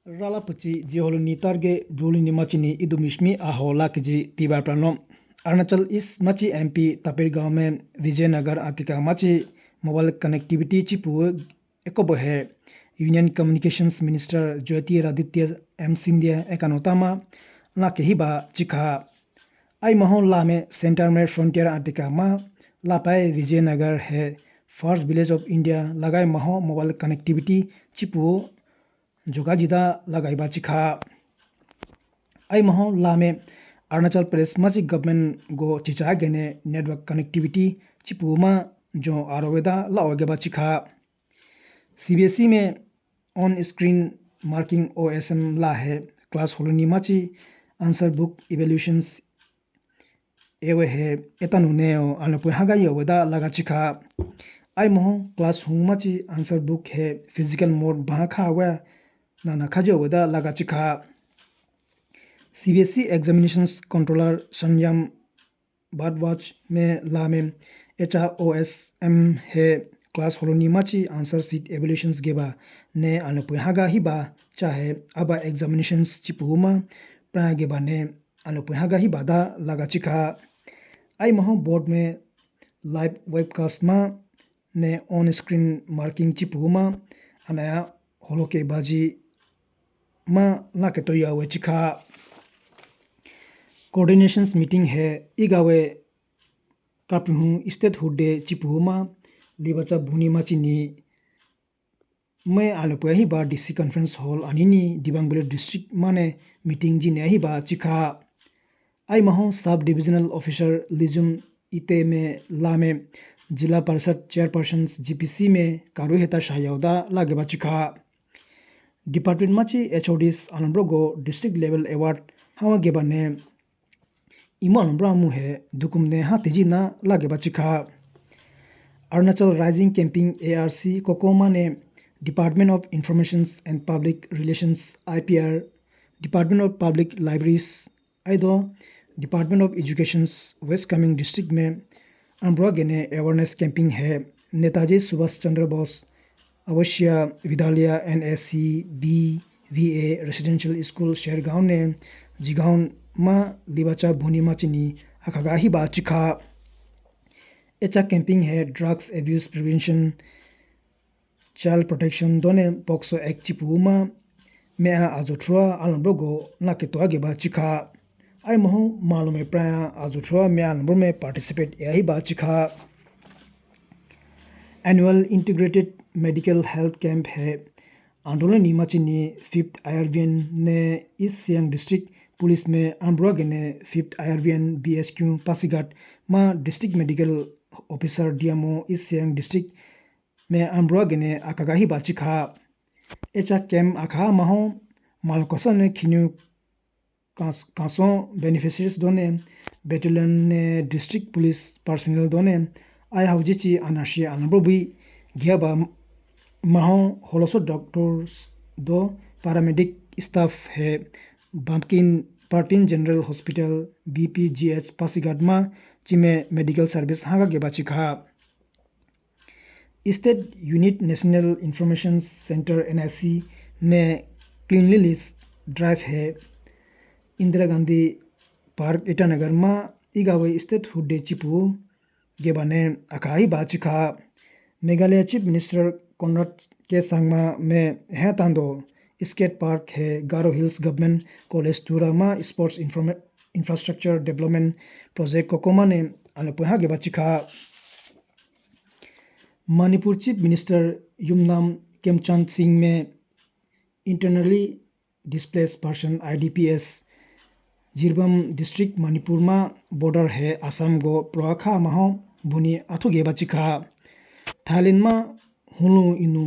Ralapuchi jiholuni targe brulini machini idumishmi ahola kiji tibar pranom. Arunachal East machi MP Tapir Gaon Vijayanagar Atika machi mobile connectivity chipu ekobo hai. Union Communications Minister Jyoti Raditya M Sindhya ekanotama la kehiba chikha. Ai mahon la में centre में frontier Ertiga मा लापाए विजयनगर है first village of India लगाए महो mobile connectivity चिपु जोगाजिदा लगाइबा चिखा आई महो ला में अरुणाचल प्रदेश माची government गो चिचा गेने network connectivity चिपु मा जो आरोवेदा लाओगेबा चिखा सीबीएसई में ऑन स्क्रीन मार्किंग ओएसएम ला है क्लास होलनी माची आंसर बुक इवैल्यूएशंस एवे है एतानुने अलपुय हागा योवेदा लगा चिखा आई मोह क्लास हुमाची आंसर बुक है फिजिकल मोड बहा खावे नाना खाजो वेदा लगा चिखा सीबीएसई एग्जामिनेशंस कंट्रोलर संयम बादवाच में लामे एचओएसएम है क्लास होलोनी माची आंसर सीट एवल्यूशंस गेबा ने अलपुय हागा हिबा चाहे अबा एग्जामिनेशंस चिपुमा प्राय गेबा ने अलपुय हागा हिबा दा लगा चिखा आई महो बोर्ड में लाइव वेबकास्ट मा ने ऑन स्क्रीन मार्किंग चिपुमा अनाया होलोके बाजी मा लाके तो यावे चिखा कोऑर्डिनेशंस मीटिंग है इगावे कापहु स्टेट हुडे चिपुमा लिबचा भुनी माचिनी मैं आलोपया ही बा डीसी कॉन्फ्रेंस हॉल अनिनी दिबांगबले डिस्ट्रिक्ट माने मीटिंग जी ने ही बा चिखा आई महो सब डिविजनल ऑफिसर लिजुम इते में ला में जिला परिषद चेयरपर्सन जीपीसी में कारू हेता शायौदा लागे बचिखा डिपार्टमेंट माची एचओडीस अनब्रोगो डिस्ट्रिक्ट लेवल अवार्ड हावा गेबाने इमो अनब्रा मुहे दुकुम ने हातिजी ना लागे बचिखा अरुणाचल राइजिंग कैंपिंग एआरसी कोकोमा ने department of information and public relations IPR department of public libraries आइदो department of education West Kameng district में अम्ब्रोगेने अवेयरनेस कैंपिंग है नेताजी सुभाष चंद्र बोस अवश्य विद्यालय NSC BVA residential school Shergaon ने जिगांव मा लिबाचा भूनी माचिनी अखागा ही बाचिखा एचा कैंपिंग है drugs abuse prevention child protection दोने पॉक्सो एक्ट चिपुमा में आजोट्रुआ अलम्ब्रोगो नाकेतोआ गेबा चिखा आई महो मालूम है प्राय आजोट्रुआ में अलम्ब्रो में पार्टिसिपेट यही बाचिखा annual integrated medical health camp है आंदोलन नीमाचिनी 5th आईआरवीएन ने ईस्ट सियांग डिस्ट्रिक्ट पुलिस में अम्ब्रोगे ने 5th आईआरवीएन बीएसक्यू पासीघाट मा district medical officer DMO east Siang district में अम्ब्रोगे ने आकागाही बाचिखा एचा कैंप आखा महो मालकोसा ने खिन्यू कासों बेनिफिशियरीज दोने बैटलियन ने डिस्ट्रिक्ट पुलिस पर्सनल दोने आई हाउजिची अनाशी अनब्रोबी घियाबा माहो होलोसो डॉक्टर्स दो पैरामेडिक स्टाफ है बम्किन पार्टिन जनरल हॉस्पिटल बीपीजीएच पासीघाट मा चिमे मेडिकल सर्विस हागा गेबा चिखा state unit national information centre NIC में क्लीनलीनेस ड्राइव है इंदिरा गांधी पार्क ईटानगर मा इगावे स्टेट हुडे चिपू गेबाने अखाई बाचिखा मेघालय चीफ मिनिस्टर कॉनराड के सांगमा में है तांदो स्केट पार्क है गारो हिल्स गवर्नमेंट कॉलेज टूरा मा स्पोर्ट्स इंफ्रास्ट्रक्चर डेवलपमेंट प्रोजेक्ट कोकोमा ने अलपुहा गेबा चिखा मणिपुर चीफ मिनिस्टर युमनाम केमचंद सिंह में internally displaced person IDPs Jiribam district Manipur मा बॉर्डर है असम गो प्रखा महो बुनी अथुगे बचिखा थाईलैंड मा हुलु इनु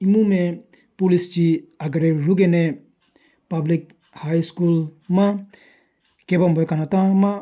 इमु में पुलिस ची अगरे रुगे ने पब्लिक हाई स्कूल मा केबम बय कानता मा